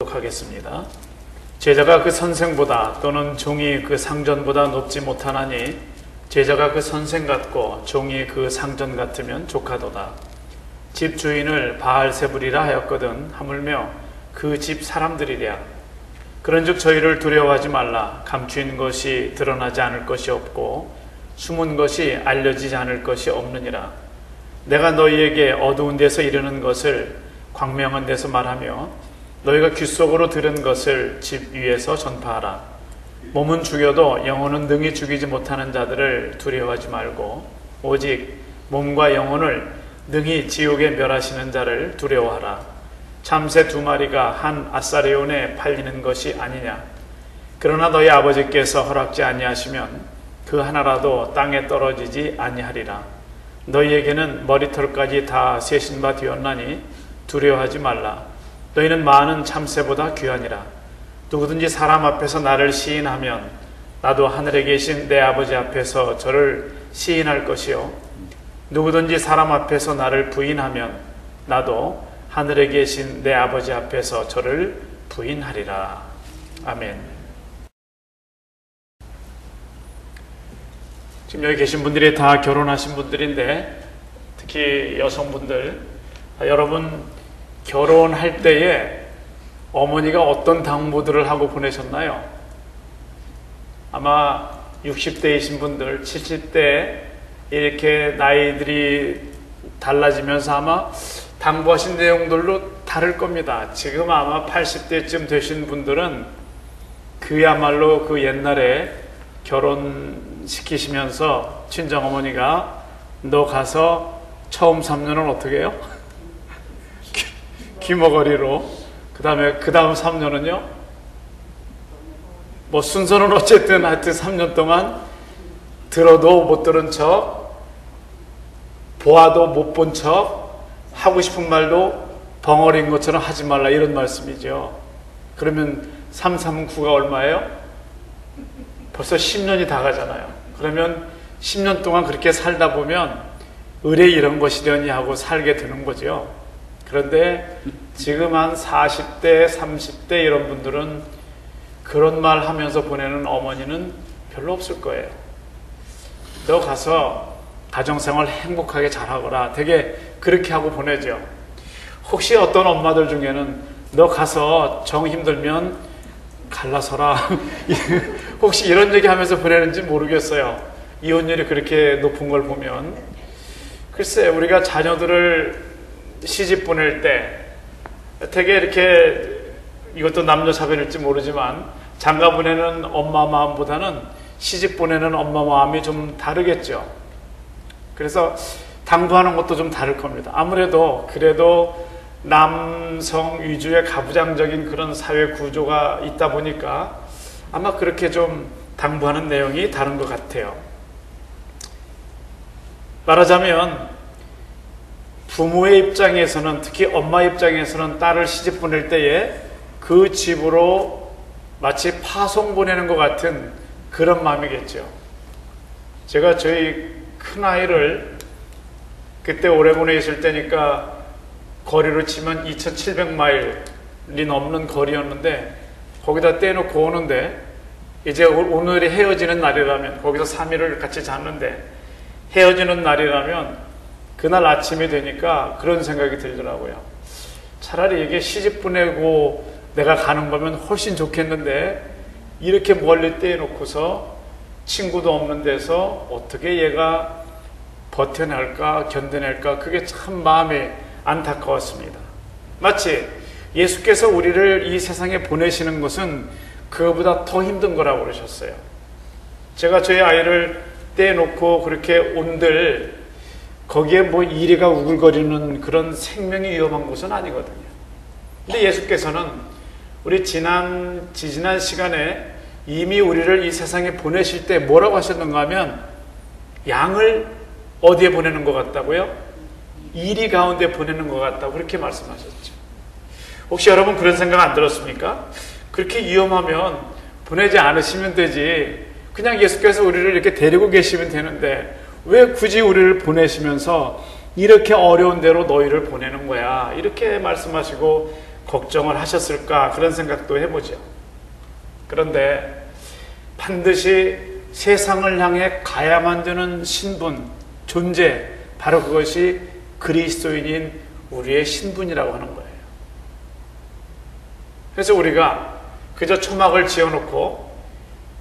하겠습니다. 제자가 그 선생보다 또는 종이 그 상전보다 높지 못하나니 제자가 그 선생 같고 종이 그 상전 같으면 족하도다. 집 주인을 바알세불이라 하였거든 하물며 그 집 사람들이랴. 그런즉 저희를 두려워하지 말라. 감추인 것이 드러나지 않을 것이 없고 숨은 것이 알려지지 않을 것이 없느니라. 내가 너희에게 어두운 데서 이르는 것을 광명한 데서 말하며 너희가 귀 속으로 들은 것을 집 위에서 전파하라. 몸은 죽여도 영혼은 능히 죽이지 못하는 자들을 두려워하지 말고 오직 몸과 영혼을 능히 지옥에 멸하시는 자를 두려워하라. 참새 2마리가 한 아사레온에 팔리는 것이 아니냐. 그러나 너희 아버지께서 허락지 아니하시면 그 하나라도 땅에 떨어지지 아니하리라. 너희에게는 머리털까지 다 세신 바 되었나니 두려워하지 말라. 너희는 많은 참새보다 귀하니라. 누구든지 사람 앞에서 나를 시인하면 나도 하늘에 계신 내 아버지 앞에서 저를 시인할 것이요 누구든지 사람 앞에서 나를 부인하면 나도 하늘에 계신 내 아버지 앞에서 저를 부인하리라. 아멘. 지금 여기 계신 분들이 다 결혼하신 분들인데 특히 여성분들, 여러분 결혼할 때에 어머니가 어떤 당부들을 하고 보내셨나요? 아마 60대이신 분들, 70대 이렇게 나이들이 달라지면서 아마 당부하신 내용들로 다를 겁니다. 지금 아마 80대쯤 되신 분들은 그야말로 그 옛날에 결혼시키시면서 친정어머니가 너 가서 처음 3년은 어떻게 해요? 귀머거리로, 그 다음 3년은요 뭐 순서는 어쨌든 하여튼 3년 동안 들어도 못 들은 척, 보아도 못 본 척, 하고 싶은 말도 벙어리인 것처럼 하지 말라, 이런 말씀이죠. 그러면 339가 얼마예요? 벌써 10년이 다 가잖아요. 그러면 10년 동안 그렇게 살다 보면 의뢰 이런 것이려니 하고 살게 되는 거죠. 그런데 지금 한 40대, 30대 이런 분들은 그런 말 하면서 보내는 어머니는 별로 없을 거예요. 너 가서 가정생활 행복하게 잘하거라. 되게 그렇게 하고 보내죠. 혹시 어떤 엄마들 중에는 너 가서 정 힘들면 갈라서라. 혹시 이런 얘기 하면서 보내는지 모르겠어요. 이혼율이 그렇게 높은 걸 보면. 글쎄, 우리가 자녀들을 시집 보낼 때 되게 이렇게, 이것도 남녀 차별일지 모르지만 장가 보내는 엄마 마음보다는 시집 보내는 엄마 마음이 좀 다르겠죠. 그래서 당부하는 것도 좀 다를 겁니다. 아무래도 그래도 남성 위주의 가부장적인 그런 사회 구조가 있다 보니까 아마 그렇게 좀 당부하는 내용이 다른 것 같아요. 말하자면 부모의 입장에서는, 특히 엄마 입장에서는 딸을 시집 보낼 때에 그 집으로 마치 파송 보내는 것 같은 그런 마음이겠죠. 제가 저희 큰아이를 그때 오레곤에 있을 때니까 거리로 치면 2700마일이 넘는 거리였는데 거기다 떼놓고 오는데, 이제 오늘이 헤어지는 날이라면, 거기서 3일을 같이 잤는데 헤어지는 날이라면 그날 아침이 되니까 그런 생각이 들더라고요. 차라리 이게 시집 보내고 내가 가는 거면 훨씬 좋겠는데 이렇게 멀리 떼놓고서 친구도 없는 데서 어떻게 얘가 버텨낼까, 견뎌낼까, 그게 참 마음이 안타까웠습니다. 마치 예수께서 우리를 이 세상에 보내시는 것은 그거보다 더 힘든 거라고 그러셨어요. 제가 저희 아이를 떼놓고 그렇게 온들 거기에 뭐 이리가 우글거리는 그런 생명이 위험한 곳은 아니거든요. 근데 예수께서는 우리 지지난 시간에 이미 우리를 이 세상에 보내실 때 뭐라고 하셨는가 하면 양을 어디에 보내는 것 같다고요? 이리 가운데 보내는 것 같다고 그렇게 말씀하셨죠. 혹시 여러분 그런 생각 안 들었습니까? 그렇게 위험하면 보내지 않으시면 되지, 그냥 예수께서 우리를 이렇게 데리고 계시면 되는데 왜 굳이 우리를 보내시면서 이렇게 어려운 데로 너희를 보내는 거야, 이렇게 말씀하시고 걱정을 하셨을까 그런 생각도 해보죠. 그런데 반드시 세상을 향해 가야만 되는 신분, 존재, 바로 그것이 그리스도인인 우리의 신분이라고 하는 거예요. 그래서 우리가 그저 초막을 지어놓고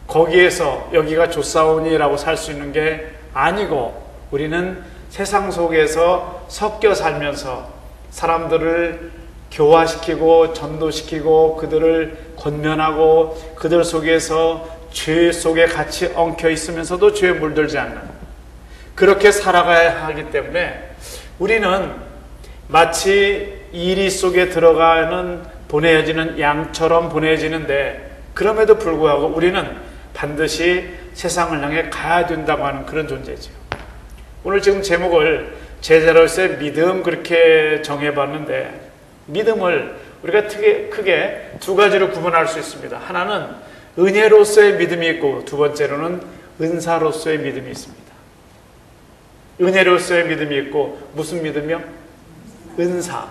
거기에서 여기가 좋사오니라고 살 수 있는 게 아니고, 우리는 세상 속에서 섞여 살면서 사람들을 교화시키고 전도시키고 그들을 권면하고 그들 속에서 죄 속에 같이 엉켜 있으면서도 죄에 물들지 않는, 그렇게 살아가야 하기 때문에 우리는 마치 이리 속에 들어가는 보내어지는 양처럼 보내어지는데, 그럼에도 불구하고 우리는 반드시 세상을 향해 가야 된다고 하는 그런 존재죠. 오늘 지금 제목을 제자로서의 믿음 그렇게 정해봤는데, 믿음을 우리가 크게 두 가지로 구분할 수 있습니다. 하나는 은혜로서의 믿음이 있고, 두 번째로는 은사로서의 믿음이 있습니다. 은혜로서의 믿음이 있고, 무슨 믿음이요? 은사.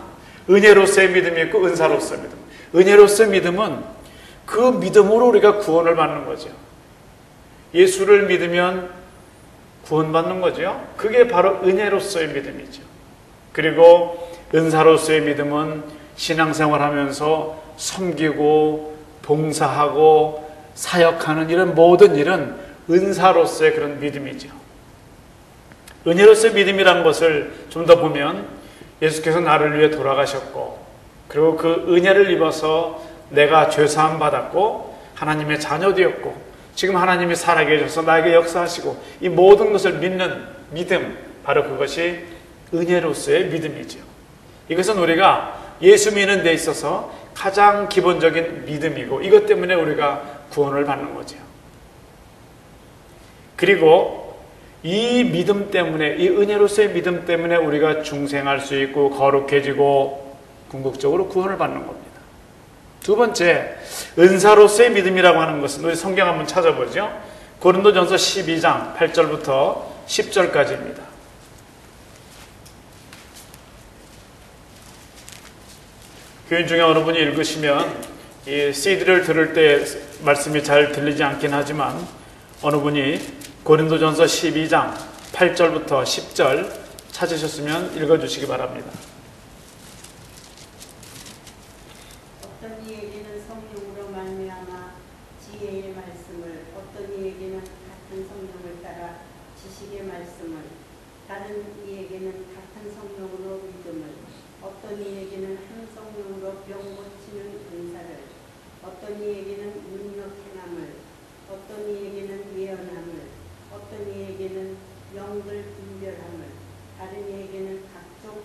은혜로서의 믿음이 있고 은사로서의 믿음. 은혜로서의 믿음은 그 믿음으로 우리가 구원을 받는 거죠. 예수를 믿으면 구원받는 거죠. 그게 바로 은혜로서의 믿음이죠. 그리고 은사로서의 믿음은 신앙생활하면서 섬기고 봉사하고 사역하는 이런 모든 일은 은사로서의 그런 믿음이죠. 은혜로서의 믿음이라는 것을 좀 더 보면, 예수께서 나를 위해 돌아가셨고, 그리고 그 은혜를 입어서 내가 죄사함 받았고 하나님의 자녀 되었고, 지금 하나님이 살아계셔서 나에게 역사하시고, 이 모든 것을 믿는 믿음, 바로 그것이 은혜로서의 믿음이죠. 이것은 우리가 예수 믿는 데 있어서 가장 기본적인 믿음이고, 이것 때문에 우리가 구원을 받는 거죠. 그리고 이 믿음 때문에, 이 은혜로서의 믿음 때문에 우리가 중생할 수 있고 거룩해지고 궁극적으로 구원을 받는 겁니다. 두 번째, 은사로서의 믿음이라고 하는 것은, 우리 성경 한번 찾아보죠. 고린도전서 12장 8절부터 10절까지입니다. 교인 중에 어느 분이 읽으시면 이 CD를 들을 때 말씀이 잘 들리지 않긴 하지만, 어느 분이 고린도전서 12장 8절부터 10절 찾으셨으면 읽어주시기 바랍니다. 어떤 이에게는 성령으로 말미암아 지혜의 말씀을, 어떤 이에게는 같은 성령을 따라 지식의 말씀을, 다른 이에게는 같은 성령으로 믿음을, 어떤 이에게는 한 성령으로 병 고치는 은사를, 어떤 이에게는 능력 행함을, 어떤 이에게는 예언함을, 어떤 이에게는 영들 분별함을, 다른 이에게는 각종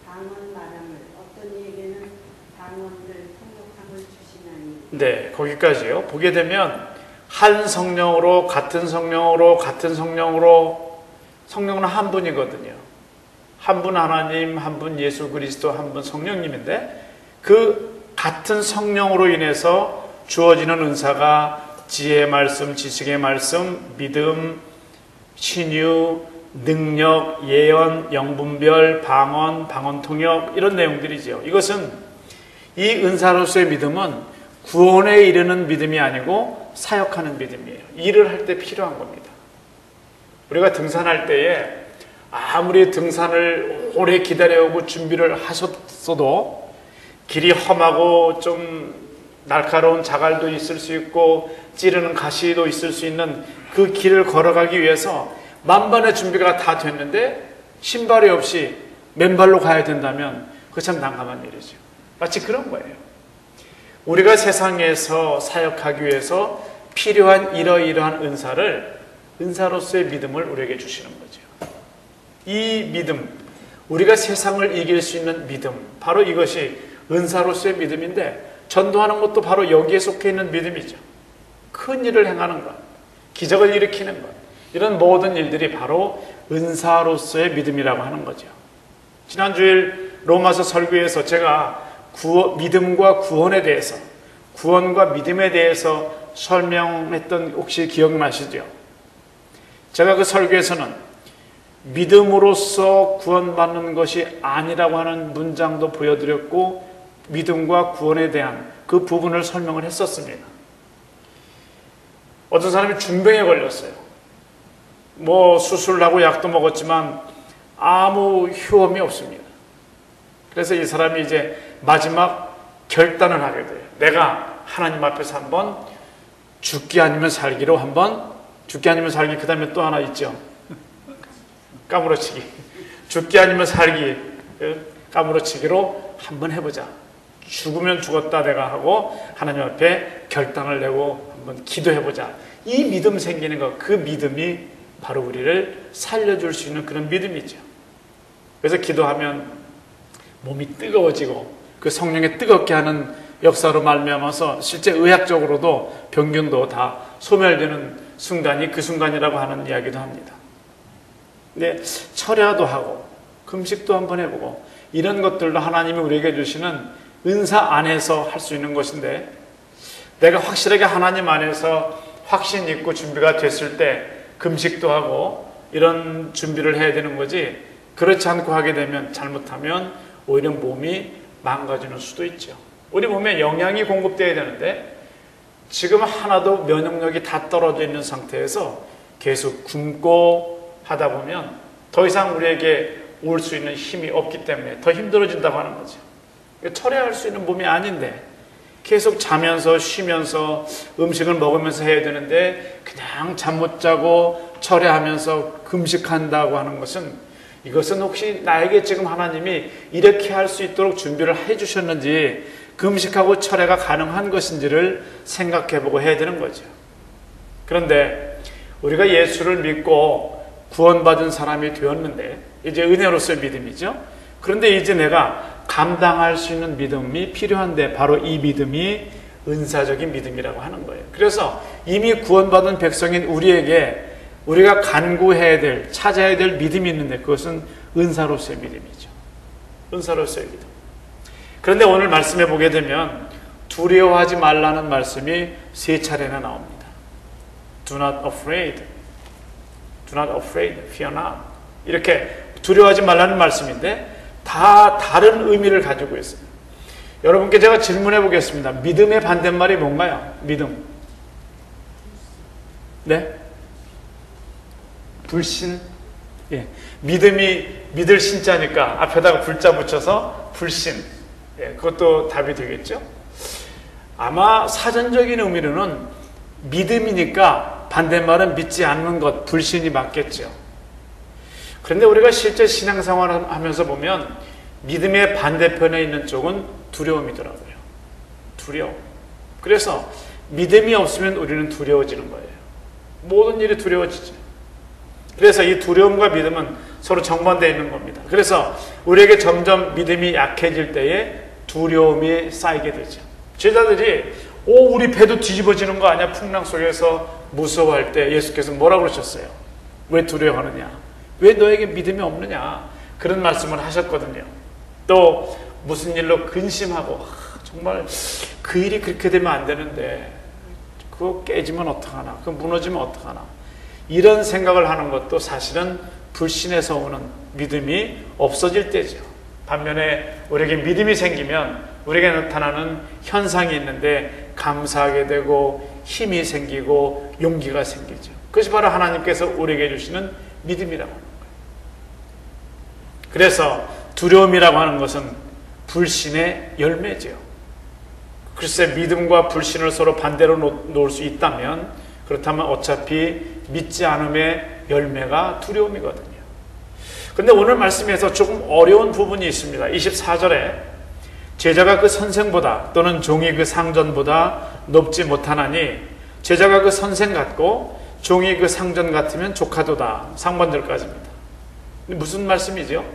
방언 말함을, 어떤 이에게는 방언들 통역함을 주시나니. 네, 거기까지요. 보게 되면 한 성령으로, 같은 성령으로, 같은 성령으로, 성령은 한 분이거든요. 한 분 하나님, 한 분 예수 그리스도, 한 분 성령님인데, 그 같은 성령으로 인해서 주어지는 은사가 지혜의 말씀, 지식의 말씀, 믿음, 신유, 능력, 예언, 영분별, 방언, 방언통역, 이런 내용들이죠. 이것은, 이 은사로서의 믿음은 구원에 이르는 믿음이 아니고 사역하는 믿음이에요. 일을 할 때 필요한 겁니다. 우리가 등산할 때에 아무리 등산을 오래 기다려오고 준비를 하셨어도 길이 험하고 좀 날카로운 자갈도 있을 수 있고 찌르는 가시도 있을 수 있는 그 길을 걸어가기 위해서 만반의 준비가 다 됐는데 신발이 없이 맨발로 가야 된다면 그거 참 난감한 일이죠. 마치 그런 거예요. 우리가 세상에서 사역하기 위해서 필요한 이러이러한 은사를, 은사로서의 믿음을 우리에게 주시는 거죠. 이 믿음, 우리가 세상을 이길 수 있는 믿음, 바로 이것이 은사로서의 믿음인데, 전도하는 것도 바로 여기에 속해 있는 믿음이죠. 큰 일을 행하는 것, 기적을 일으키는 것, 이런 모든 일들이 바로 은사로서의 믿음이라고 하는 거죠. 지난 주일 로마서 설교에서 제가 믿음과 구원에 대해서, 구원과 믿음에 대해서 설명했던 혹시 기억나시죠? 제가 그 설교에서는 믿음으로써 구원받는 것이 아니라고 하는 문장도 보여드렸고, 믿음과 구원에 대한 그 부분을 설명을 했었습니다. 어떤 사람이 중병에 걸렸어요. 뭐 수술을 하고 약도 먹었지만 아무 효험이 없습니다. 그래서 이 사람이 이제 마지막 결단을 하게 돼요. 내가 하나님 앞에서 한번 죽기 아니면 살기로 한번, 죽기 아니면 살기, 그 다음에 또 하나 있죠. 까무러치기. 죽기 아니면 살기, 까무러치기로 한번 해보자. 죽으면 죽었다 내가 하고 하나님 앞에 결단을 내고 한번 기도해보자. 이 믿음 생기는 것, 그 믿음이 바로 우리를 살려줄 수 있는 그런 믿음이죠. 그래서 기도하면 몸이 뜨거워지고 그 성령의 뜨겁게 하는 역사로 말미암아서 실제 의학적으로도 병균도 다 소멸되는 순간이 그 순간이라고 하는 이야기도 합니다. 근데 철야도 하고 금식도 한번 해보고 이런 것들도 하나님이 우리에게 주시는 은사 안에서 할 수 있는 것인데, 내가 확실하게 하나님 안에서 확신 있고 준비가 됐을 때 금식도 하고 이런 준비를 해야 되는 거지, 그렇지 않고 하게 되면 잘못하면 오히려 몸이 망가지는 수도 있죠. 우리 몸에 영양이 공급돼야 되는데 지금 하나도 면역력이 다 떨어져 있는 상태에서 계속 굶고 하다 보면 더 이상 우리에게 올 수 있는 힘이 없기 때문에 더 힘들어진다고 하는 거죠. 철회할 수 있는 몸이 아닌데 계속 자면서 쉬면서 음식을 먹으면서 해야 되는데 그냥 잠 못 자고 철회하면서 금식한다고 하는 것은, 이것은 혹시 나에게 지금 하나님이 이렇게 할 수 있도록 준비를 해 주셨는지, 금식하고 철회가 가능한 것인지를 생각해보고 해야 되는 거죠. 그런데 우리가 예수를 믿고 구원받은 사람이 되었는데 이제 은혜로서의 믿음이죠. 그런데 이제 내가 감당할 수 있는 믿음이 필요한데 바로 이 믿음이 은사적인 믿음이라고 하는 거예요. 그래서 이미 구원받은 백성인 우리에게 우리가 간구해야 될, 찾아야 될 믿음이 있는데 그것은 은사로서의 믿음이죠. 은사로서의 믿음. 그런데 오늘 말씀해 보게 되면 두려워하지 말라는 말씀이 3차례나 나옵니다. Do not afraid. Do not afraid. Fear not. 이렇게 두려워하지 말라는 말씀인데 다 다른 의미를 가지고 있어요. 여러분께 제가 질문해 보겠습니다. 믿음의 반대말이 뭔가요? 믿음. 네? 불신. 예. 믿음이 믿을 신자니까 앞에다가 불자 붙여서 불신. 예. 그것도 답이 되겠죠? 아마 사전적인 의미로는 믿음이니까 반대말은 믿지 않는 것, 불신이 맞겠죠. 그런데 우리가 실제 신앙생활을 하면서 보면 믿음의 반대편에 있는 쪽은 두려움이더라고요. 두려움. 그래서 믿음이 없으면 우리는 두려워지는 거예요. 모든 일이 두려워지죠. 그래서 이 두려움과 믿음은 서로 정반대에 있는 겁니다. 그래서 우리에게 점점 믿음이 약해질 때에 두려움이 쌓이게 되죠. 제자들이 우리 배도 뒤집어지는 거 아니야? 풍랑 속에서 무서워할 때 예수께서 뭐라고 그러셨어요? 왜 두려워하느냐? 왜 너에게 믿음이 없느냐? 그런 말씀을 하셨거든요. 또 무슨 일로 근심하고 정말 그 일이 그렇게 되면 안 되는데 그거 깨지면 어떡하나? 그거 무너지면 어떡하나? 이런 생각을 하는 것도 사실은 불신에서 오는 믿음이 없어질 때죠. 반면에 우리에게 믿음이 생기면 우리에게 나타나는 현상이 있는데 감사하게 되고 힘이 생기고 용기가 생기죠. 그것이 바로 하나님께서 우리에게 주시는 믿음이라고 하는 거예요. 그래서 두려움이라고 하는 것은 불신의 열매죠. 글쎄 믿음과 불신을 서로 반대로 놓을 수 있다면 그렇다면 어차피 믿지 않음의 열매가 두려움이거든요. 그런데 오늘 말씀에서 조금 어려운 부분이 있습니다. 24절에 제자가 그 선생보다 또는 종이 그 상전보다 높지 못하나니 제자가 그 선생 같고 종이 그 상전 같으면 조카도다. 상반절까지입니다. 무슨 말씀이죠?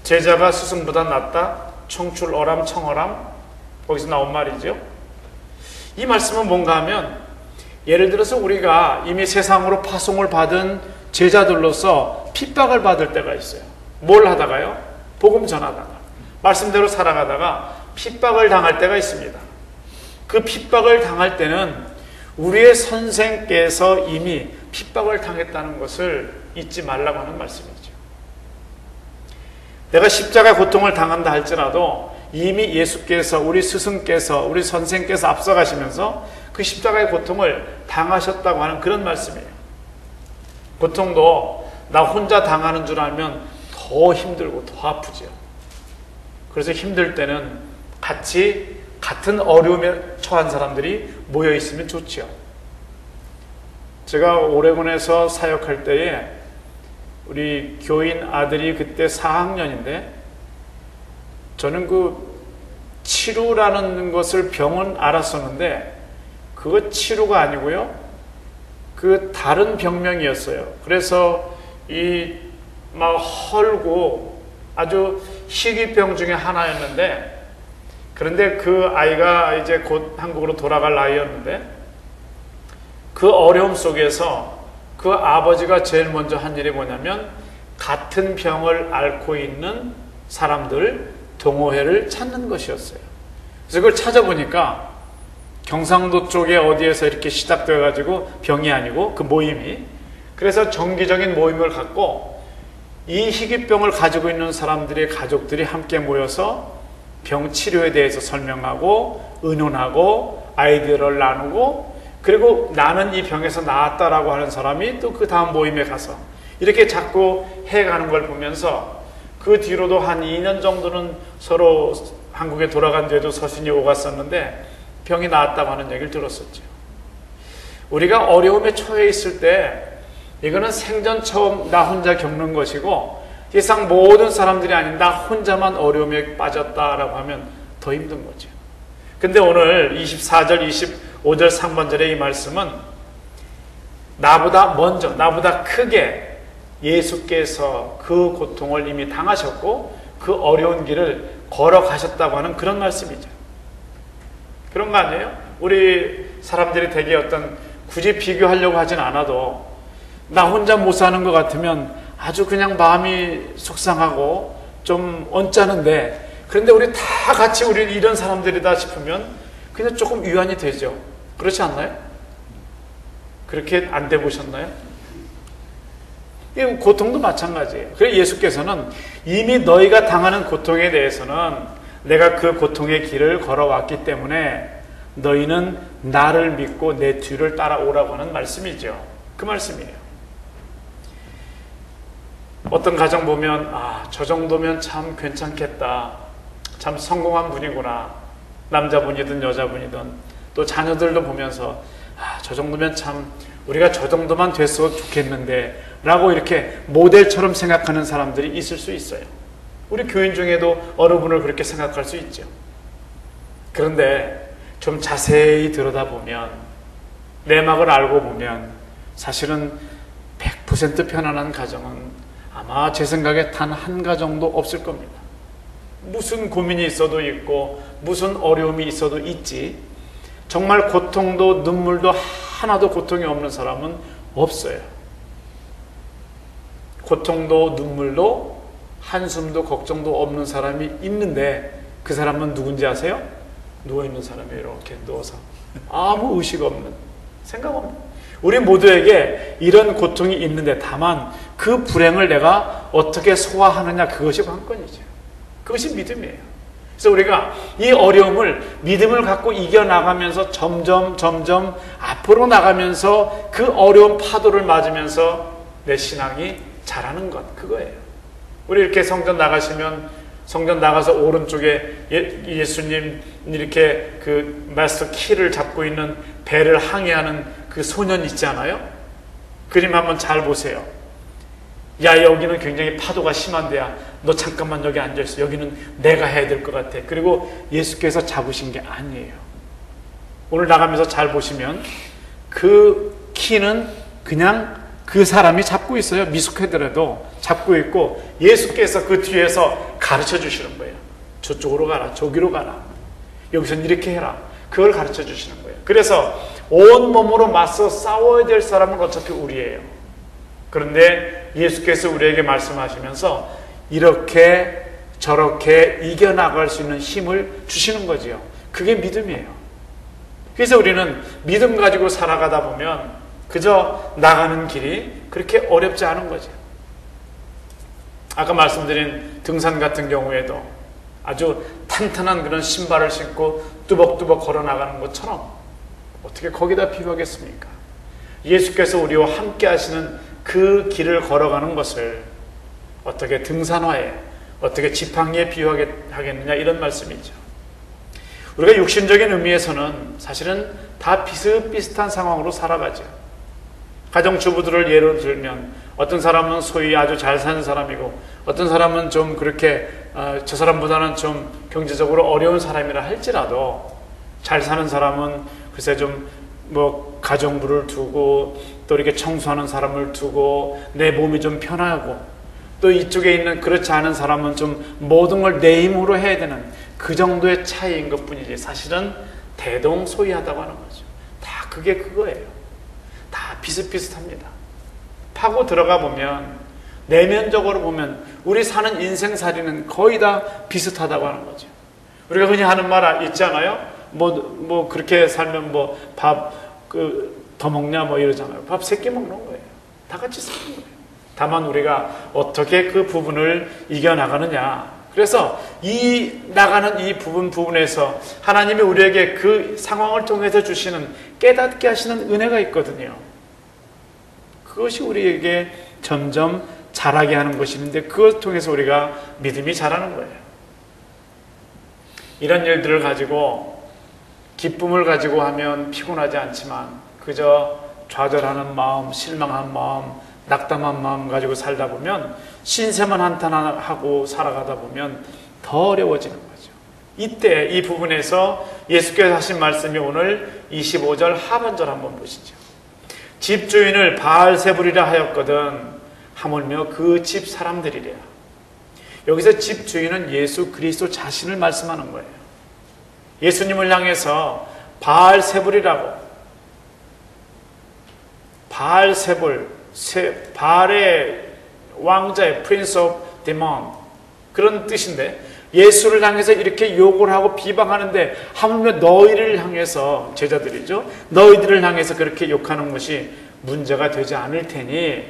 제자가 스승보다 낫다? 청출어람 청어람? 거기서 나온 말이죠. 이 말씀은 뭔가 하면 예를 들어서 우리가 이미 세상으로 파송을 받은 제자들로서 핍박을 받을 때가 있어요. 뭘 하다가요? 복음 전하다가 말씀대로 살아가다가 핍박을 당할 때가 있습니다. 그 핍박을 당할 때는 우리의 선생께서 이미 핍박을 당했다는 것을 잊지 말라고 하는 말씀이죠. 내가 십자가 고통을 당한다 할지라도 이미 예수께서, 우리 스승께서, 우리 선생께서 앞서가시면서 그 십자가의 고통을 당하셨다고 하는 그런 말씀이에요. 고통도 나 혼자 당하는 줄 알면 더 힘들고 더 아프죠. 그래서 힘들 때는 같은 어려움에 처한 사람들이 모여 있으면 좋지요. 제가 오레곤에서 사역할 때에 우리 교인 아들이 그때 4학년인데 저는 그 치루라는 것을 병은 알았었는데 그거 치루가 아니고요. 그 다른 병명이었어요. 그래서 이 막 헐고 아주 희귀병 중에 하나였는데 그런데 그 아이가 이제 곧 한국으로 돌아갈 나이였는데 그 어려움 속에서 그 아버지가 제일 먼저 한 일이 뭐냐면 같은 병을 앓고 있는 사람들 동호회를 찾는 것이었어요. 그래서 그걸 찾아보니까 경상도 쪽에 어디에서 이렇게 시작되어 가지고 병이 아니고 그 모임이, 그래서 정기적인 모임을 갖고 이 희귀병을 가지고 있는 사람들의 가족들이 함께 모여서 병 치료에 대해서 설명하고 의논하고 아이디어를 나누고, 그리고 나는 이 병에서 나았다라고 하는 사람이 또 그 다음 모임에 가서 이렇게 자꾸 해가는 걸 보면서 그 뒤로도 한 2년 정도는 서로 한국에 돌아간 뒤에도 서신이 오갔었는데 병이 나았다고 하는 얘기를 들었었죠. 우리가 어려움에 처해 있을 때 이거는 생전 처음 나 혼자 겪는 것이고 세상 모든 사람들이 아닌 나 혼자만 어려움에 빠졌다라고 하면 더 힘든 거죠. 근데 오늘 24절, 25절 상반절의 이 말씀은 나보다 먼저, 나보다 크게 예수께서 그 고통을 이미 당하셨고 그 어려운 길을 걸어가셨다고 하는 그런 말씀이죠. 그런 거 아니에요? 우리 사람들이 되게 어떤 굳이 비교하려고 하진 않아도 나 혼자 못 사는 것 같으면 아주 그냥 마음이 속상하고 좀 언짢은데, 그런데 우리 다 같이 우리 이런 사람들이다 싶으면 그냥 조금 위안이 되죠. 그렇지 않나요? 그렇게 안 돼 보셨나요? 이 고통도 마찬가지예요. 그래서 예수께서는 이미 너희가 당하는 고통에 대해서는 내가 그 고통의 길을 걸어왔기 때문에 너희는 나를 믿고 내 뒤를 따라오라고 하는 말씀이죠. 그 말씀이에요. 어떤 가정 보면 저 정도면 참 괜찮겠다. 참 성공한 분이구나. 남자분이든 여자분이든 또 자녀들도 보면서 저 정도면 참 우리가 저 정도만 됐어도 좋겠는데 라고 이렇게 모델처럼 생각하는 사람들이 있을 수 있어요. 우리 교인 중에도 어느 분을 그렇게 생각할 수 있죠. 그런데 좀 자세히 들여다보면, 내막을 알고 보면 사실은 100% 편안한 가정은 아마 제 생각에 단 한 가정도 없을 겁니다. 무슨 고민이 있어도 있고 무슨 어려움이 있어도 있지 정말 고통도 눈물도 하나도 고통이 없는 사람은 없어요. 고통도 눈물도 한숨도 걱정도 없는 사람이 있는데 그 사람은 누군지 아세요? 누워있는 사람이 이렇게 누워서 아무 의식 없는, 생각 없는, 우리 모두에게 이런 고통이 있는데 다만 그 불행을 내가 어떻게 소화하느냐, 그것이 관건이죠. 그것이 믿음이에요. 그래서 우리가 이 어려움을 믿음을 갖고 이겨나가면서 점점 앞으로 나가면서 그 어려운 파도를 맞으면서 내 신앙이 자라는 것, 그거예요. 우리 이렇게 성전 나가시면 성전 나가서 오른쪽에 예수님 이렇게 그 마스터 키를 잡고 있는 배를 항해하는 그 소년 있잖아요. 그림 한번 잘 보세요. 야, 여기는 굉장히 파도가 심한데야, 너 잠깐만 여기 앉아있어. 여기는 내가 해야 될 것 같아. 그리고 예수께서 잡으신 게 아니에요. 오늘 나가면서 잘 보시면 그 키는 그냥 그 사람이 잡고 있어요. 미숙하더라도 잡고 있고 예수께서 그 뒤에서 가르쳐 주시는 거예요. 저쪽으로 가라, 저기로 가라, 여기서는 이렇게 해라. 그걸 가르쳐 주시는 거예요. 그래서 온몸으로 맞서 싸워야 될 사람은 어차피 우리예요. 그런데 예수께서 우리에게 말씀하시면서 이렇게 저렇게 이겨나갈 수 있는 힘을 주시는 거지요. 그게 믿음이에요. 그래서 우리는 믿음 가지고 살아가다 보면 그저 나가는 길이 그렇게 어렵지 않은 거죠. 아까 말씀드린 등산 같은 경우에도 아주 탄탄한 그런 신발을 신고 뚜벅뚜벅 걸어 나가는 것처럼 어떻게 거기다 비유하겠습니까? 예수께서 우리와 함께 하시는 그 길을 걸어가는 것을 어떻게 등산화에, 어떻게 지팡이에 비유하겠느냐, 이런 말씀이죠. 우리가 육신적인 의미에서는 사실은 다 비슷비슷한 상황으로 살아가죠. 가정주부들을 예로 들면 어떤 사람은 소위 아주 잘 사는 사람이고 어떤 사람은 좀 그렇게 저 사람보다는 좀 경제적으로 어려운 사람이라 할지라도 잘 사는 사람은 글쎄 좀 뭐 가정부를 두고 또 이렇게 청소하는 사람을 두고 내 몸이 좀 편하고, 또 이쪽에 있는 그렇지 않은 사람은 좀 모든 걸 내 힘으로 해야 되는 그 정도의 차이인 것 뿐이지 사실은 대동소이하다고 하는 거죠. 다 그게 그거예요. 다 비슷비슷합니다. 파고 들어가 보면 내면적으로 보면 우리 사는 인생살이는 거의 다 비슷하다고 하는 거죠. 우리가 흔히 하는 말 있잖아요. 뭐 그렇게 살면 뭐 밥 더 먹냐 뭐 이러잖아요. 밥 3끼 먹는 거예요. 다 같이 사는 거예요. 다만 우리가 어떻게 그 부분을 이겨나가느냐. 그래서 이 나가는 이 부분에서 하나님이 우리에게 그 상황을 통해서 주시는 깨닫게 하시는 은혜가 있거든요. 그것이 우리에게 점점 자라게 하는 것인데 그것 통해서 우리가 믿음이 자라는 거예요. 이런 일들을 가지고 기쁨을 가지고 하면 피곤하지 않지만 그저 좌절하는 마음, 실망한 마음, 낙담한 마음 가지고 살다 보면 신세만 한탄하고 살아가다 보면 더 어려워지는 거죠. 이때 이 부분에서 예수께서 하신 말씀이 오늘 25절 하반절 한번 보시죠. 집주인을 바알세불이라 하였거든 하물며 그 집 사람들이랴. 여기서 집주인은 예수 그리스도 자신을 말씀하는 거예요. 예수님을 향해서 바알세불이라고, 바알세불, 바알의 왕자의 Prince of Demon 그런 뜻인데 예수를 향해서 이렇게 욕을 하고 비방하는데 하물며 너희를 향해서, 제자들이죠, 너희들을 향해서 그렇게 욕하는 것이 문제가 되지 않을 테니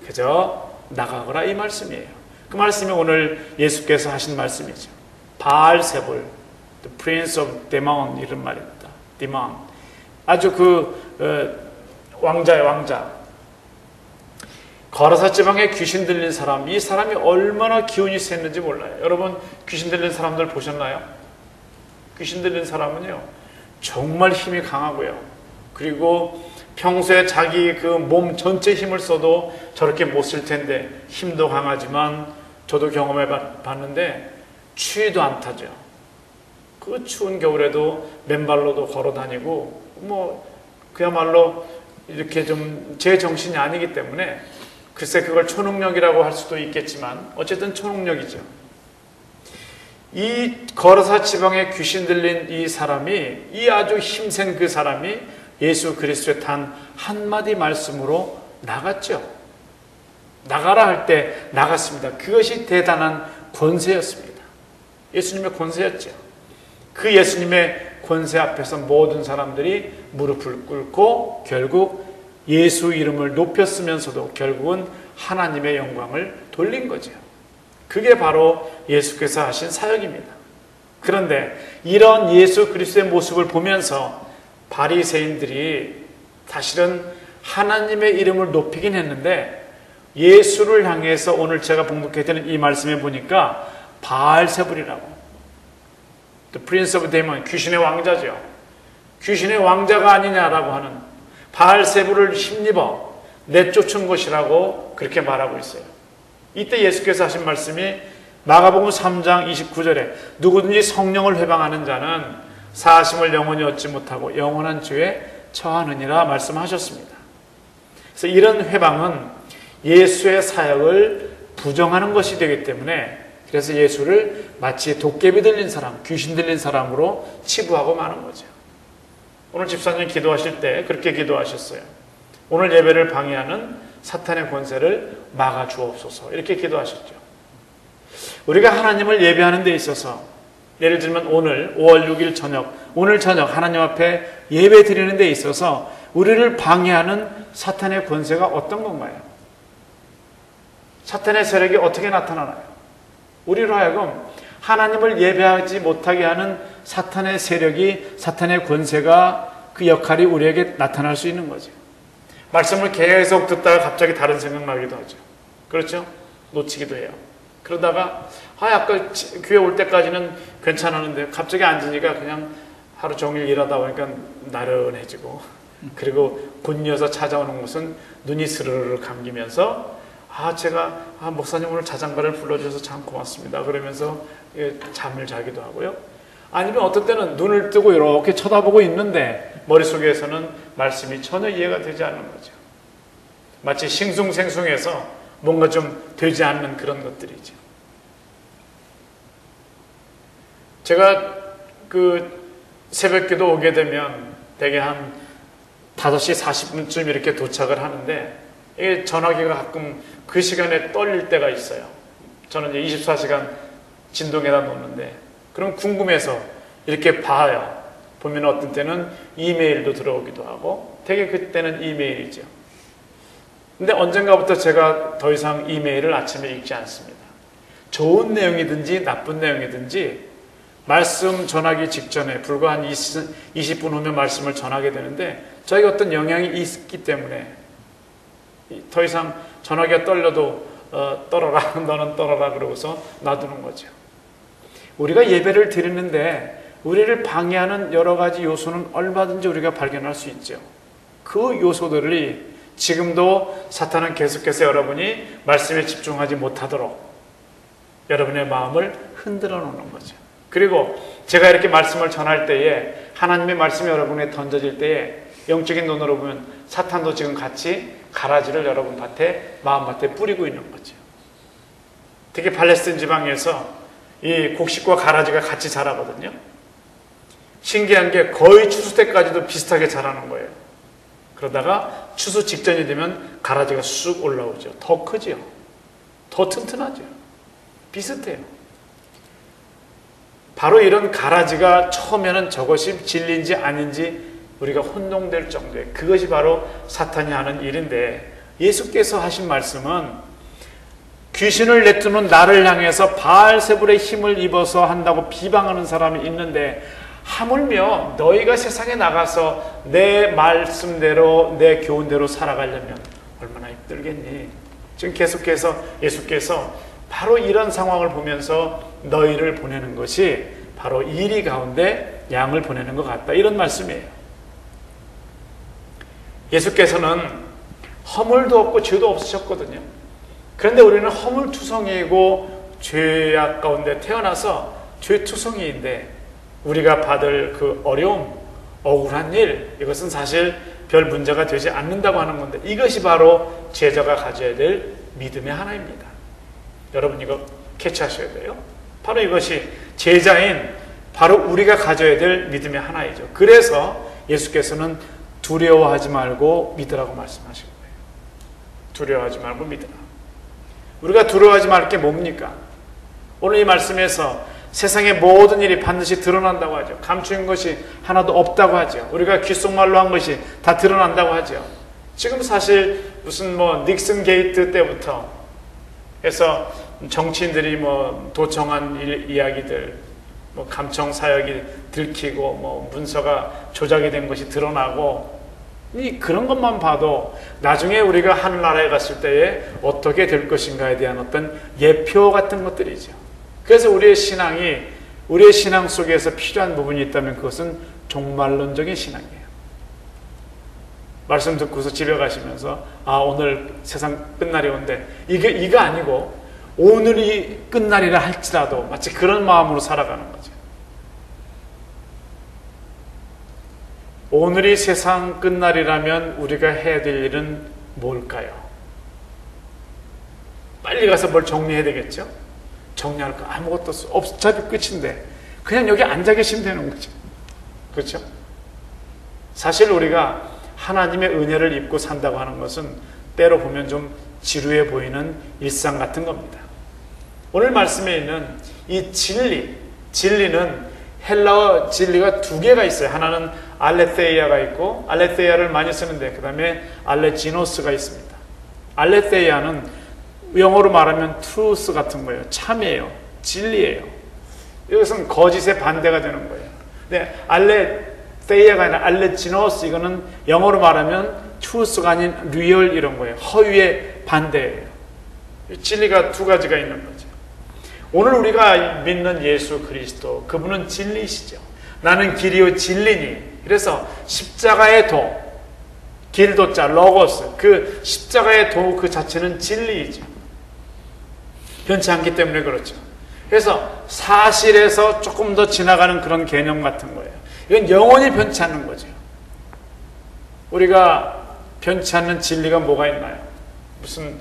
그저 나가거라, 이 말씀이에요. 그 말씀이 오늘 예수께서 하신 말씀이죠. 바알세불, The Prince of Demon, 이런 말입니다. Demon. 아주 왕자의 왕자. 거라사 지방에 귀신 들린 사람, 이 사람이 얼마나 기운이 셌는지 몰라요. 여러분 귀신 들린 사람들 보셨나요? 귀신 들린 사람은요 정말 힘이 강하고요. 그리고 평소에 자기 그 몸 전체 힘을 써도 저렇게 못 쓸 텐데 힘도 강하지만 저도 경험해 봤는데 추위도 안 타죠. 그 추운 겨울에도 맨발로도 걸어 다니고 뭐 그야말로 이렇게 좀 제 정신이 아니기 때문에 글쎄 그걸 초능력이라고 할 수도 있겠지만 어쨌든 초능력이죠. 이 거라사 지방에 귀신 들린 이 사람이, 이 아주 힘센 그 사람이 예수 그리스도의 단 한마디 말씀으로 나갔죠. 나가라 할 때 나갔습니다. 그것이 대단한 권세였습니다. 예수님의 권세였죠. 그 예수님의 권세 앞에서 모든 사람들이 무릎을 꿇고 결국 예수 이름을 높였으면서도 결국은 하나님의 영광을 돌린 거죠. 그게 바로 예수께서 하신 사역입니다. 그런데 이런 예수 그리스도의 모습을 보면서 바리새인들이 사실은 하나님의 이름을 높이긴 했는데 예수를 향해서 오늘 제가 봉독해 드리는 이 말씀에 보니까 바알세불이라고, The Prince of Demon, 귀신의 왕자죠. 귀신의 왕자가 아니냐라고 하는 바알세불을 힘입어 내쫓은 것이라고 그렇게 말하고 있어요. 이때 예수께서 하신 말씀이 마가복음 3장 29절에 누구든지 성령을 회방하는 자는 사하심을 영원히 얻지 못하고 영원한 죄에 처하느니라 말씀하셨습니다. 그래서 이런 회방은 예수의 사역을 부정하는 것이 되기 때문에 그래서 예수를 마치 도깨비 들린 사람, 귀신 들린 사람으로 치부하고 마는 거죠. 오늘 집사님 기도하실 때 그렇게 기도하셨어요. 오늘 예배를 방해하는 사탄의 권세를 막아 주옵소서, 이렇게 기도하셨죠. 우리가 하나님을 예배하는 데 있어서 예를 들면 오늘 5월 6일 저녁, 오늘 저녁 하나님 앞에 예배 드리는 데 있어서 우리를 방해하는 사탄의 권세가 어떤 건가요? 사탄의 세력이 어떻게 나타나나요? 우리로 하여금 하나님을 예배하지 못하게 하는 사탄의 세력이, 사탄의 권세가, 그 역할이 우리에게 나타날 수 있는 거죠. 말씀을 계속 듣다가 갑자기 다른 생각 나기도 하죠. 그렇죠? 놓치기도 해요. 그러다가 아까 교회 올 때까지는 괜찮았는데 갑자기 앉으니까 그냥 하루 종일 일하다 보니까 나른해지고, 그리고 곧이어서 찾아오는 것은 눈이 스르르 감기면서 제가 목사님 오늘 자장가를 불러주셔서 참 고맙습니다 그러면서 잠을 자기도 하고요. 아니면 어떤 때는 눈을 뜨고 이렇게 쳐다보고 있는데 머릿속에서는 말씀이 전혀 이해가 되지 않는 거죠. 마치 싱숭생숭해서 뭔가 좀 되지 않는 그런 것들이죠. 제가 새벽기도 오게 되면 대개 한 5시 40분쯤 이렇게 도착을 하는데, 이게 전화기가 가끔 그 시간에 떨릴 때가 있어요. 저는 이제 24시간 진동에다 놓는데, 그럼 궁금해서 이렇게 봐요. 보면 어떤 때는 이메일도 들어오기도 하고, 되게 그때는 이메일이죠. 근데 언젠가부터 제가 더 이상 이메일을 아침에 읽지 않습니다. 좋은 내용이든지 나쁜 내용이든지 말씀 전하기 직전에 불과 한 20분 후면 말씀을 전하게 되는데, 저에게 어떤 영향이 있기 때문에 더 이상 전화기가 떨려도 떨어라, 너는 떨어라 그러고서 놔두는 거죠. 우리가 예배를 드리는데 우리를 방해하는 여러 가지 요소는 얼마든지 우리가 발견할 수 있죠. 그 요소들이 지금도 사탄은 계속해서 여러분이 말씀에 집중하지 못하도록 여러분의 마음을 흔들어 놓는 거죠. 그리고 제가 이렇게 말씀을 전할 때에, 하나님의 말씀이 여러분에 던져질 때에 영적인 눈으로 보면 사탄도 지금 같이 가라지를 여러분 밭에, 마음밭에 뿌리고 있는 거죠. 특히 팔레스틴 지방에서 이 곡식과 가라지가 같이 자라거든요. 신기한 게 거의 추수 때까지도 비슷하게 자라는 거예요. 그러다가 추수 직전이 되면 가라지가 쑥 올라오죠. 더 크지요. 더 튼튼하죠. 비슷해요. 바로 이런 가라지가 처음에는 저것이 진리인지 아닌지 우리가 혼동될 정도에, 그것이 바로 사탄이 하는 일인데, 예수께서 하신 말씀은 귀신을 내쫓는 나를 향해서 바알세불의 힘을 입어서 한다고 비방하는 사람이 있는데, 하물며 너희가 세상에 나가서 내 말씀대로 내 교훈대로 살아가려면 얼마나 힘들겠니? 지금 계속해서 예수께서 바로 이런 상황을 보면서 너희를 보내는 것이 바로 이리 가운데 양을 보내는 것 같다, 이런 말씀이에요. 예수께서는 허물도 없고 죄도 없으셨거든요. 그런데 우리는 허물투성이고 죄악 가운데 태어나서 죄투성이인데, 우리가 받을 그 어려움, 억울한 일, 이것은 사실 별 문제가 되지 않는다고 하는 건데, 이것이 바로 제자가 가져야 될 믿음의 하나입니다. 여러분 이거 캐치하셔야 돼요. 바로 이것이 제자인 바로 우리가 가져야 될 믿음의 하나이죠. 그래서 예수께서는 두려워하지 말고 믿으라고 말씀하신 거예요. 두려워하지 말고 믿으라. 우리가 두려워하지 말 게 뭡니까? 오늘 이 말씀에서 세상의 모든 일이 반드시 드러난다고 하죠. 감추인 것이 하나도 없다고 하죠. 우리가 귓속말로 한 것이 다 드러난다고 하죠. 지금 사실 무슨 닉슨 게이트 때부터 해서 정치인들이 도청한 이야기들, 감청 사역이 들키고 문서가 조작이 된 것이 드러나고, 그런 것만 봐도 나중에 우리가 하늘나라에 갔을 때에 어떻게 될 것인가에 대한 어떤 예표 같은 것들이죠. 그래서 우리의 신앙 속에서 필요한 부분이 있다면 그것은 종말론적인 신앙이에요. 말씀 듣고서 집에 가시면서 오늘 세상 끝날이 온대, 이거 아니고 오늘이 끝날이라 할지라도 마치 그런 마음으로 살아가는 거죠. 오늘이 세상 끝날이라면 우리가 해야 될 일은 뭘까요? 빨리 가서 뭘 정리해야 되겠죠? 정리할 거 아무것도 어차피 끝인데 그냥 여기 앉아 계시면 되는 거죠. 그렇죠? 사실 우리가 하나님의 은혜를 입고 산다고 하는 것은 때로 보면 좀 지루해 보이는 일상 같은 겁니다. 오늘 말씀에 있는 이 진리는 헬라어 진리가 두 개가 있어요. 하나는 알레테이아가 있고, 알레테이아를 많이 쓰는데 그 다음에 알레지노스가 있습니다. 알레테이아는 영어로 말하면 truth 같은 거예요. 참이에요. 진리예요. 이것은 거짓의 반대가 되는 거예요. 네, 알레테이아가 아니라 알레지노스, 이거는 영어로 말하면 truth가 아닌 real 이런 거예요. 허위의 반대예요. 진리가 두 가지가 있는 거죠. 오늘 우리가 믿는 예수 그리스도, 그분은 진리시죠. 나는 길이요 진리니. 그래서 십자가의 도, 길도자, 로고스, 그 십자가의 도 그 자체는 진리이죠. 변치 않기 때문에 그렇죠. 그래서 사실에서 조금 더 지나가는 그런 개념 같은 거예요. 이건 영원히 변치 않는 거죠. 우리가 변치 않는 진리가 뭐가 있나요? 무슨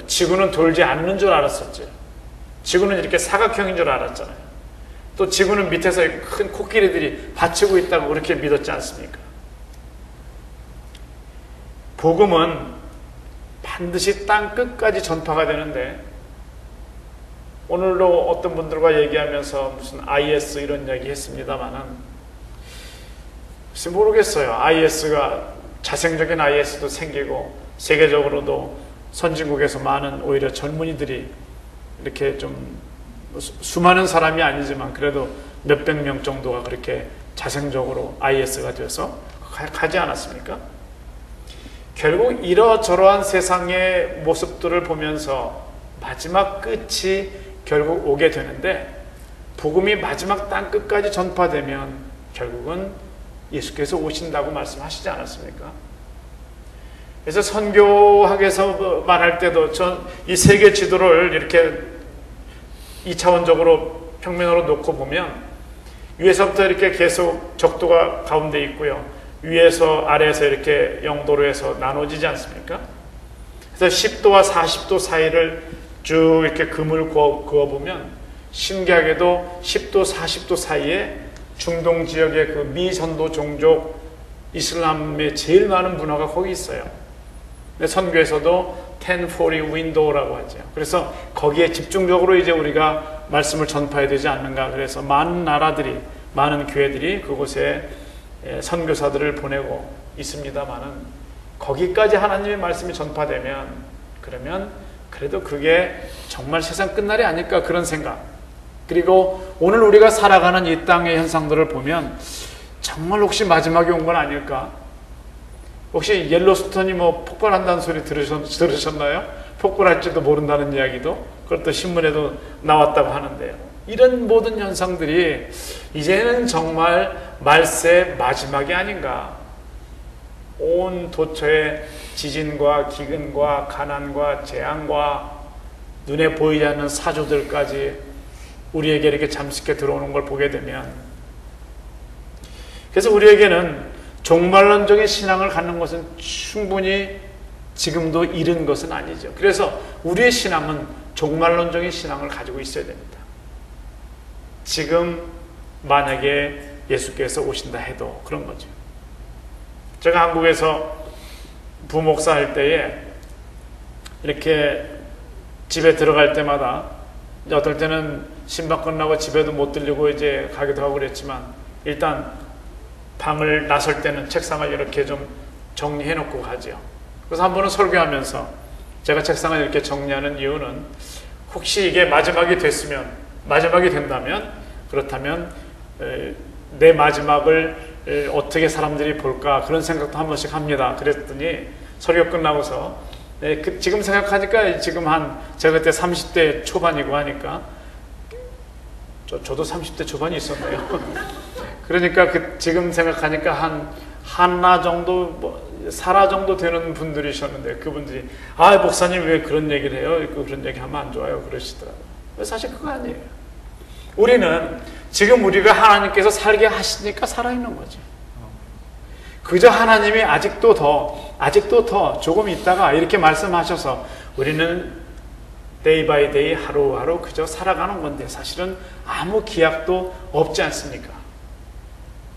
지구는 돌지 않는 줄 알았었죠. 지구는 이렇게 사각형인 줄 알았잖아요. 또 지구는 밑에서 큰 코끼리들이 받치고 있다고 그렇게 믿었지 않습니까? 복음은 반드시 땅 끝까지 전파가 되는데, 오늘도 어떤 분들과 얘기하면서 무슨 IS 이런 얘기 했습니다만은, 글쎄 모르겠어요. IS가, 자생적인 IS도 생기고, 세계적으로도 선진국에서 많은 오히려 젊은이들이 이렇게 좀 수많은 사람이 아니지만 그래도 몇백 명 정도가 그렇게 자생적으로 IS가 되어서 가지 않았습니까? 결국 이러저러한 세상의 모습들을 보면서 마지막 끝이 결국 오게 되는데, 복음이 마지막 땅 끝까지 전파되면 결국은 예수께서 오신다고 말씀하시지 않았습니까? 그래서 선교학에서 말할 때도 이 세계 지도를 이렇게 2차원적으로 평면으로 놓고 보면 위에서부터 이렇게 계속 적도가 가운데 있고요. 위에서 아래에서 이렇게 영도로 해서 나눠지지 않습니까? 그래서 10도와 40도 사이를 쭉 이렇게 금을 그어보면 신기하게도 10도, 40도 사이에 중동 지역의 그 미선도 종족 이슬람의 제일 많은 문화가 거기 있어요. 근데 선교에서도 1040 window라고 하죠. 그래서 거기에 집중적으로 이제 우리가 말씀을 전파해야 되지 않는가. 그래서 많은 나라들이, 많은 교회들이 그곳에 선교사들을 보내고 있습니다만은, 거기까지 하나님의 말씀이 전파되면, 그러면 그래도 그게 정말 세상 끝날이 아닐까, 그런 생각. 그리고 오늘 우리가 살아가는 이 땅의 현상들을 보면 정말 혹시 마지막에 온 건 아닐까? 혹시 옐로스톤이 폭발한다는 소리 들으셨나요? 폭발할지도 모른다는 이야기도, 그것도 신문에도 나왔다고 하는데요. 이런 모든 현상들이 이제는 정말 말세 마지막이 아닌가. 온 도처의 지진과 기근과 가난과 재앙과 눈에 보이지 않는 사조들까지 우리에게 이렇게 잠식해 들어오는 걸 보게 되면, 그래서 우리에게는 종말론적인 신앙을 갖는 것은 충분히 지금도 이른 것은 아니죠. 그래서 우리의 신앙은 종말론적인 신앙을 가지고 있어야 됩니다. 지금 만약에 예수께서 오신다 해도 그런 거죠. 제가 한국에서 부목사 할 때에 이렇게 집에 들어갈 때마다, 어떨 때는 신방 끝나고 집에도 못 들리고 이제 가기도 하고 그랬지만, 일단 방을 나설 때는 책상을 이렇게 좀 정리해 놓고 가죠. 그래서 한 번은 설교하면서 제가 책상을 이렇게 정리하는 이유는, 혹시 이게 마지막이 된다면, 그렇다면 내 마지막을 어떻게 사람들이 볼까, 그런 생각도 한 번씩 합니다. 그랬더니 설교 끝나고서 지금 생각하니까, 제가 그때 30대 초반이고 하니까, 저도 30대 초반이 있었네요. 그러니까 지금 생각하니까 하나 정도, 사라 정도 되는 분들이셨는데, 그분들이 목사님 왜 그런 얘기를 해요? 그런 얘기 하면 안 좋아요, 그러시더라고요. 사실 그거 아니에요. 우리는 지금 우리가 하나님께서 살게 하시니까 살아있는 거죠. 그저 하나님이 아직도 더 조금 있다가 이렇게 말씀하셔서 우리는 데이 바이 데이, 하루하루 그저 살아가는 건데, 사실은 아무 기약도 없지 않습니까?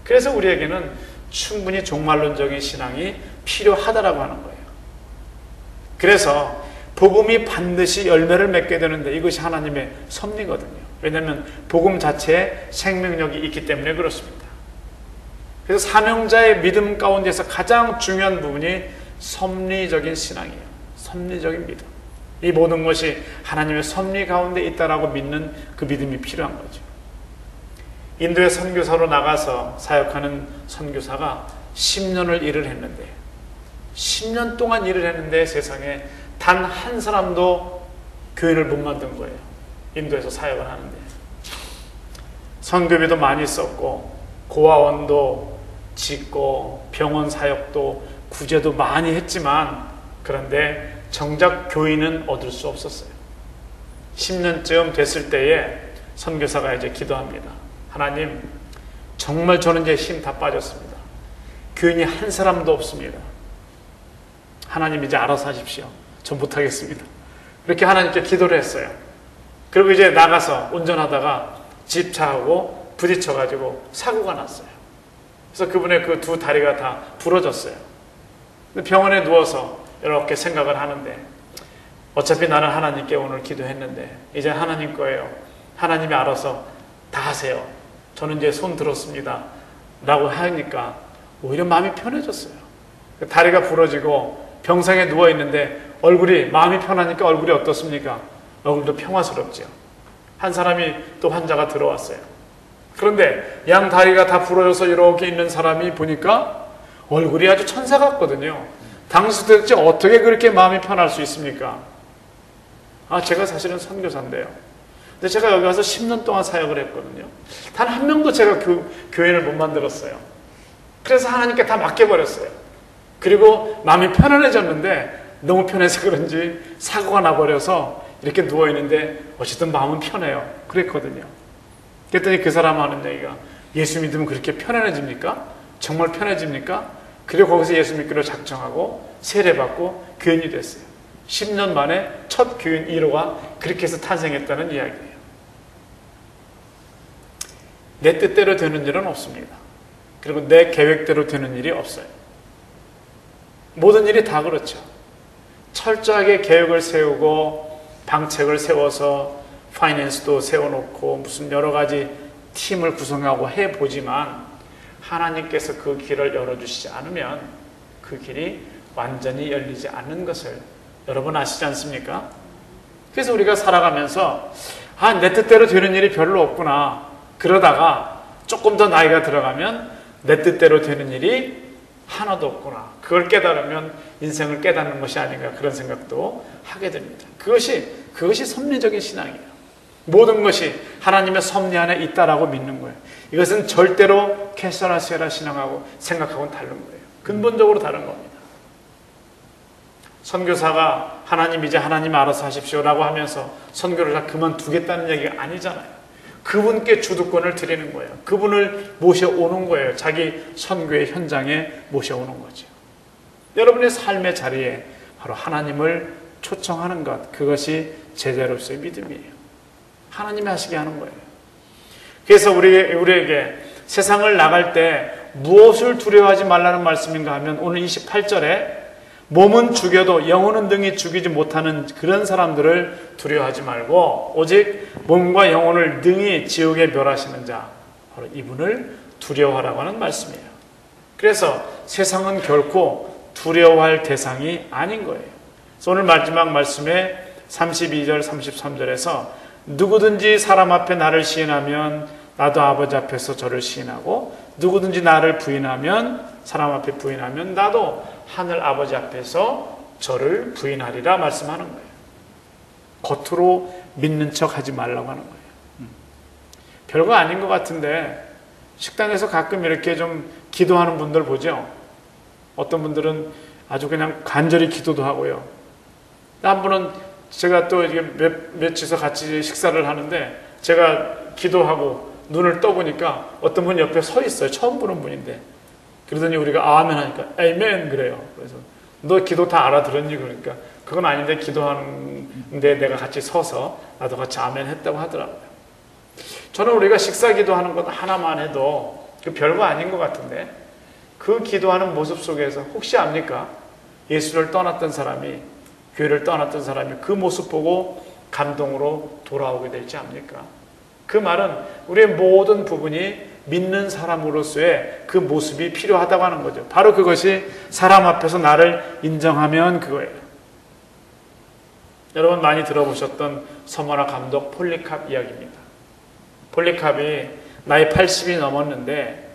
그래서 우리에게는 충분히 종말론적인 신앙이 필요하다라고 하는 거예요. 그래서 복음이 반드시 열매를 맺게 되는데, 이것이 하나님의 섭리거든요. 왜냐하면 복음 자체에 생명력이 있기 때문에 그렇습니다. 그래서 사명자의 믿음 가운데서 가장 중요한 부분이 섭리적인 신앙이에요. 섭리적인 믿음. 이 모든 것이 하나님의 섭리 가운데 있다라고 믿는 그 믿음이 필요한 거죠. 인도에 선교사로 나가서 사역하는 선교사가 10년을 일을 했는데 10년 동안 일을 했는데 세상에 단 한 사람도 교인을 못 만든 거예요. 인도에서 사역을 하는데 선교비도 많이 썼고 고아원도 짓고 병원 사역도 구제도 많이 했지만 그런데 정작 교인은 얻을 수 없었어요. 10년쯤 됐을 때에 선교사가 이제 기도합니다. 하나님, 정말 저는 이제 힘 다 빠졌습니다. 교인이 한 사람도 없습니다. 하나님 이제 알아서 하십시오. 전 못하겠습니다. 그렇게 하나님께 기도를 했어요. 그리고 이제 나가서 운전하다가 집차하고 부딪혀가지고 사고가 났어요. 그래서 그분의 그 두 다리가 다 부러졌어요. 병원에 누워서 이렇게 생각을 하는데 어차피 나는 하나님께 오늘 기도했는데 이제 하나님 거예요. 하나님이 알아서 다 하세요. 저는 이제 손 들었습니다. 라고 하니까 오히려 마음이 편해졌어요. 다리가 부러지고 병상에 누워있는데 얼굴이 마음이 편하니까 얼굴이 어떻습니까? 얼굴도 평화스럽죠. 한 사람이 또 환자가 들어왔어요. 그런데 양 다리가 다 부러져서 이렇게 있는 사람이 보니까 얼굴이 아주 천사 같거든요. 당시 도대체 어떻게 그렇게 마음이 편할 수 있습니까? 제가 사실은 선교사인데요. 근데 제가 여기 와서 10년 동안 사역을 했거든요. 단 한 명도 제가 교인을 못 만들었어요. 그래서 하나님께 다 맡겨버렸어요. 그리고 마음이 편안해졌는데 너무 편해서 그런지 사고가 나버려서 이렇게 누워있는데 어쨌든 마음은 편해요. 그랬거든요. 그랬더니 그 사람 하는 얘기가 예수 믿으면 그렇게 편안해집니까? 정말 편해집니까? 그리고 거기서 예수 믿기로 작정하고 세례받고 교인이 됐어요. 10년 만에 첫 교인 1호가 그렇게 해서 탄생했다는 이야기예요. 내 뜻대로 되는 일은 없습니다. 그리고 내 계획대로 되는 일이 없어요. 모든 일이 다 그렇죠. 철저하게 계획을 세우고 방책을 세워서 파이낸스도 세워놓고 무슨 여러 가지 팀을 구성하고 해보지만 하나님께서 그 길을 열어주시지 않으면 그 길이 완전히 열리지 않는 것을 여러분 아시지 않습니까? 그래서 우리가 살아가면서 내 뜻대로 되는 일이 별로 없구나. 그러다가 조금 더 나이가 들어가면 내 뜻대로 되는 일이 하나도 없구나. 그걸 깨달으면 인생을 깨닫는 것이 아닌가 그런 생각도 하게 됩니다. 그것이 섭리적인 신앙이에요. 모든 것이 하나님의 섭리 안에 있다라고 믿는 거예요. 이것은 절대로 캐서라시에라 신앙하고 생각하고는 다른 거예요. 근본적으로 다른 겁니다. 선교사가 하나님 이제 하나님 알아서 하십시오라고 하면서 선교를 다 그만두겠다는 얘기가 아니잖아요. 그분께 주도권을 드리는 거예요. 그분을 모셔오는 거예요. 자기 선교의 현장에 모셔오는 거죠. 여러분의 삶의 자리에 바로 하나님을 초청하는 것, 그것이 제자로서의 믿음이에요. 하나님이 하시게 하는 거예요. 그래서 우리에게 세상을 나갈 때 무엇을 두려워하지 말라는 말씀인가 하면 오늘 28절에 몸은 죽여도 영혼은 능히 죽이지 못하는 그런 사람들을 두려워하지 말고 오직 몸과 영혼을 능히 지옥에 멸하시는 자, 바로 이분을 두려워하라고 하는 말씀이에요. 그래서 세상은 결코 두려워할 대상이 아닌 거예요. 그래서 오늘 마지막 말씀에 32절 33절에서 누구든지 사람 앞에 나를 시인하면 나도 아버지 앞에서 저를 시인하고 누구든지 나를 부인하면 사람 앞에 부인하면 나도 하늘 아버지 앞에서 저를 부인하리라 말씀하는 거예요. 겉으로 믿는 척 하지 말라고 하는 거예요. 별거 아닌 것 같은데 식당에서 가끔 이렇게 좀 기도하는 분들 보죠. 어떤 분들은 아주 그냥 간절히 기도도 하고요. 한 분은 제가 또 이게 며칠서 같이 식사를 하는데 제가 기도하고 눈을 떠보니까 어떤 분이 옆에 서 있어요. 처음 보는 분인데. 그러더니 우리가 아멘 하니까 에이멘 그래요. 그래서 너 기도 다 알아들었니? 그러니까 그건 아닌데 기도하는데 내가 같이 서서 나도 같이 아멘 했다고 하더라고요. 저는 우리가 식사 기도하는 것 하나만 해도 그 별거 아닌 것 같은데 그 기도하는 모습 속에서 혹시 압니까? 예수를 떠났던 사람이 교회를 떠났던 사람이 그 모습 보고 감동으로 돌아오게 될지 압니까? 그 말은 우리의 모든 부분이 믿는 사람으로서의 그 모습이 필요하다고 하는 거죠. 바로 그것이 사람 앞에서 나를 인정하면 그거예요. 여러분 많이 들어보셨던 서머나 감독 폴리캅 이야기입니다. 폴리캅이 나이 80이 넘었는데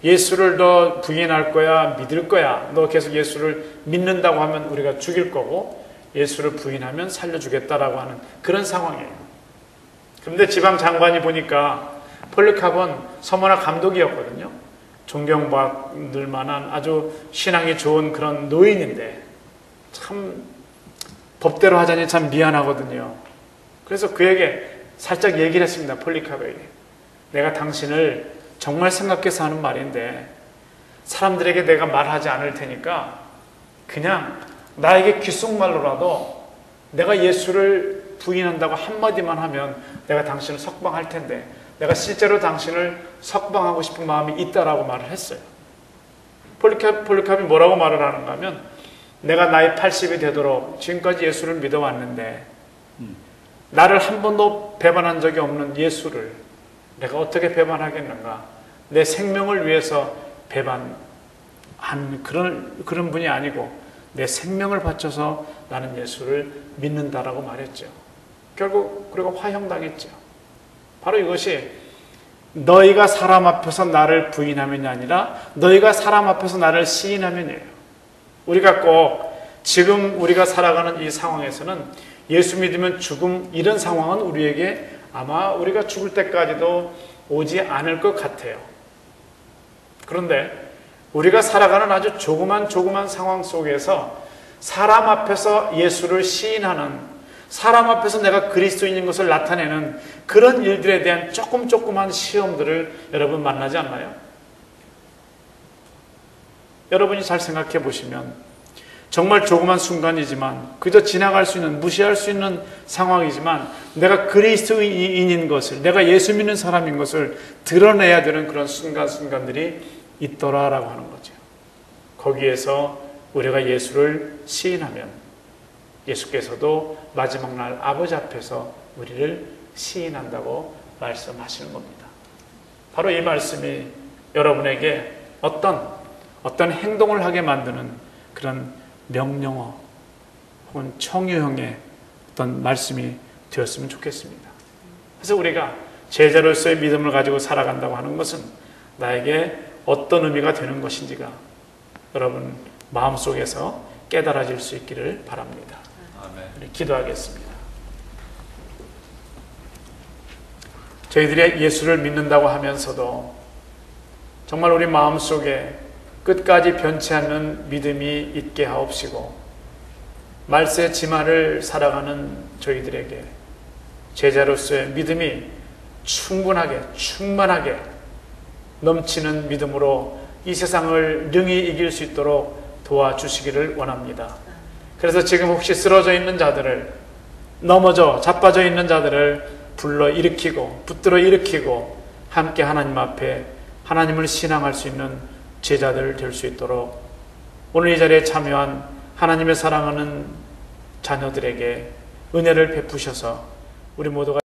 예수를 너 부인할 거야, 믿을 거야. 너 계속 예수를 믿는다고 하면 우리가 죽일 거고 예수를 부인하면 살려주겠다라고 하는 그런 상황이에요. 그런데 지방 장관이 보니까 폴리캅은 서머나 감독이었거든요. 존경받을 만한 아주 신앙이 좋은 그런 노인인데 참 법대로 하자니 참 미안하거든요. 그래서 그에게 살짝 얘기를 했습니다. 폴리캅에게. 내가 당신을 정말 생각해서 하는 말인데 사람들에게 내가 말하지 않을 테니까 그냥 나에게 귓속말로라도 내가 예수를 부인한다고 한마디만 하면 내가 당신을 석방할 텐데 내가 실제로 당신을 석방하고 싶은 마음이 있다라고 말을 했어요. 폴리캅이 뭐라고 말을 하는가 하면 내가 나이 80이 되도록 지금까지 예수를 믿어왔는데 나를 한 번도 배반한 적이 없는 예수를 내가 어떻게 배반하겠는가. 내 생명을 위해서 배반한 그런 분이 아니고 내 생명을 바쳐서 나는 예수를 믿는다라고 말했죠. 결국 그리고 화형당했죠. 바로 이것이 너희가 사람 앞에서 나를 부인하면이 아니라 너희가 사람 앞에서 나를 시인하면이에요. 우리가 꼭 지금 우리가 살아가는 이 상황에서는 예수 믿으면 죽음 이런 상황은 우리에게 아마 우리가 죽을 때까지도 오지 않을 것 같아요. 그런데 우리가 살아가는 아주 조그만 상황 속에서 사람 앞에서 예수를 시인하는 사람 앞에서 내가 그리스도인인 것을 나타내는 그런 일들에 대한 조그만 시험들을 여러분 만나지 않나요? 여러분이 잘 생각해 보시면 정말 조그만 순간이지만 그저 지나갈 수 있는 무시할 수 있는 상황이지만 내가 그리스도인인 것을 내가 예수 믿는 사람인 것을 드러내야 되는 그런 순간들이 있더라라고 하는 거죠. 거기에서 우리가 예수를 시인하면 예수께서도 마지막 날 아버지 앞에서 우리를 시인한다고 말씀하시는 겁니다. 바로 이 말씀이 여러분에게 어떤 행동을 하게 만드는 그런 명령어 혹은 청유형의 어떤 말씀이 되었으면 좋겠습니다. 그래서 우리가 제자로서의 믿음을 가지고 살아간다고 하는 것은 나에게 어떤 의미가 되는 것인지가 여러분 마음속에서 깨달아질 수 있기를 바랍니다. 우리 기도하겠습니다. 저희들이 예수를 믿는다고 하면서도 정말 우리 마음속에 끝까지 변치 않는 믿음이 있게 하옵시고 말세 지마를 살아가는 저희들에게 제자로서의 믿음이 충만하게 넘치는 믿음으로 이 세상을 능히 이길 수 있도록 도와주시기를 원합니다. 그래서 지금 혹시 쓰러져 있는 자들을 넘어져 자빠져 있는 자들을 불러 일으키고 붙들어 일으키고 함께 하나님 앞에 하나님을 신앙할 수 있는 제자들 될 수 있도록 오늘 이 자리에 참여한 하나님의 사랑하는 자녀들에게 은혜를 베푸셔서 우리 모두가